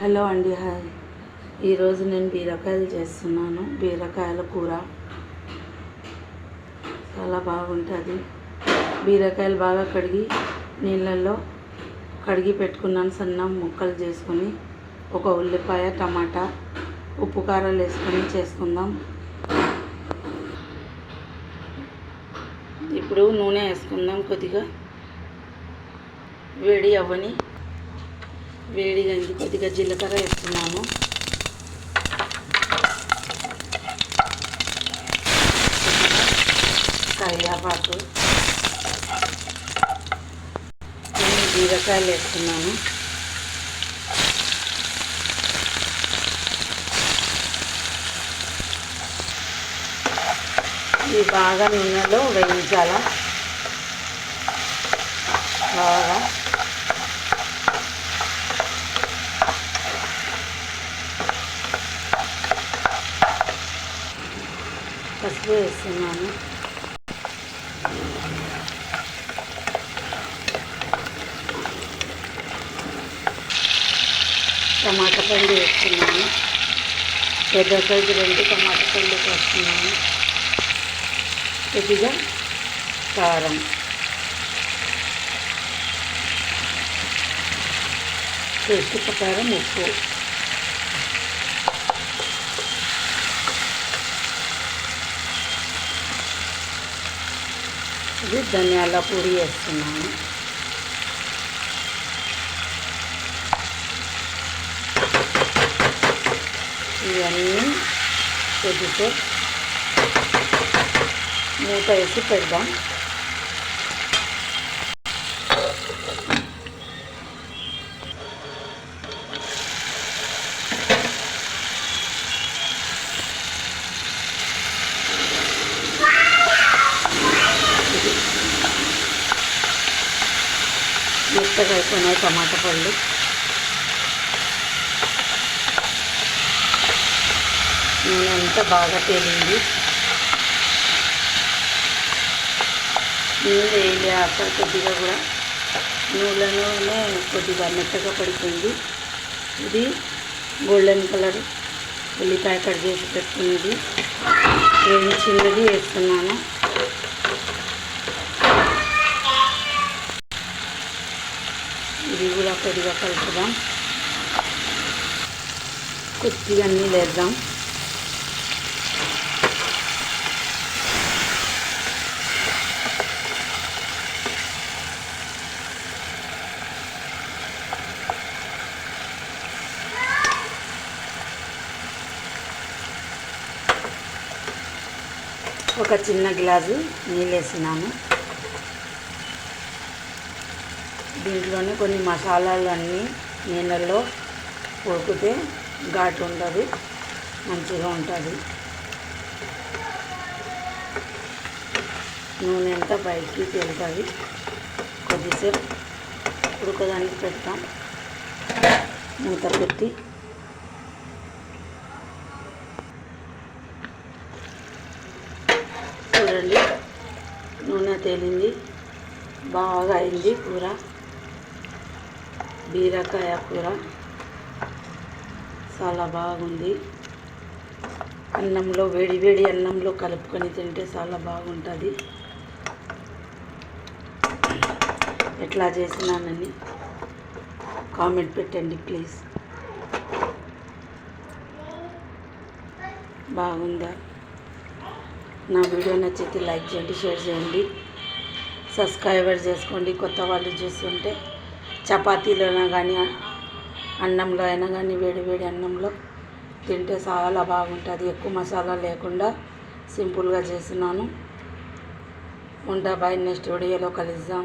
Hello అండి, hi. ఈరోజు నేను బీరకాయలు చేస్తున్నాను. బీరకాయల కూర చాలా బాగుంటుంది. బీరకాయలు బాగా కడిగి నీళ్ళల్లో కడిగి పెట్టుకున్నాను. సన్న ముక్కలు చేసుకొని ఒక ఉల్లిపాయ, టమాటా, ఉప్పు కారాలు వేసుకొని చేసుకుందాం. ఇప్పుడు నూనె వేసుకుందాం. కొద్దిగా వేడి అవ్వని. వేడిగా అయింది. కొద్దిగా జీలకర్ర వేస్తున్నాను. కరివేపాకు, బీరకాయలు వేస్తున్నాను. ఇవి బాగా నూనెలో వేయించాల. బాగా పసుపు వేస్తున్నాను. టమాటా పండు వేస్తున్నాను. పెద్ద సైజు 2 టమాటా పండు వేస్తున్నాను. కొద్దిగా కారం, టేస్ట్ ప్రకారం ఉప్పు, ఇది ధనియాల పొడి వేస్తున్నాను. ఇవన్నీ కొద్దిసేపు మూత వేసి పెడదాం. మెత్తగా అయిపోయినాయి టమాటా పళ్ళు. నూనె అంతా బాగా తేలింది. నూనె వేయాలి అసలు. కొద్దిగా కూడా నూనెలోనే కొద్దిగా మెత్తగా పడిపోయింది. ఇది గోల్డెన్ కలర్ ఉల్లిపాయ కట్ చేసి పెట్టుకున్నది చిన్నది వేస్తున్నాను. ఇది కూడా కొద్దిగా కలుపుదాం. కొద్దిగా నీళ్ళు వేద్దాం. ఒక చిన్న గ్లాసు నీళ్ళు వేసినాను. దీంట్లోనే కొన్ని మసాలాలు అన్నీ నీళ్ళల్లో ఉడికితే ఘాటు ఉంటుంది, మంచిగా ఉంటుంది. నూనె అంతా పైకి తేలుతుంది. కొద్దిసేపు ఉడకడానికి పెడతాం. మూత పెట్టి చూడండి, నూనె తేలింది. బాగా అయింది కూర. బీరకాయ కూర చాలా బాగుంది. అన్నంలో వేడి వేడి అన్నంలో కలుపుకొని తింటే చాలా బాగుంటుంది. ఎట్లా చేసినానని కామెంట్ పెట్టండి ప్లీజ్. బాగుందా? నా వీడియో నచ్చితే లైక్ చేయండి, షేర్ చేయండి, సబ్స్క్రైబర్ చేసుకోండి. కొత్త వాళ్ళు చూస్తుంటే చపాతీలో అయినా కానీ అన్నంలో అయినా కానీ వేడి వేడి అన్నంలో తింటే చాలా బాగుంటుంది. ఎక్కువ మసాలా లేకుండా సింపుల్గా చేస్తున్నాను. ఉంటా. బాయ్. నెక్స్ట్ వీడియోలో కలుద్దాం.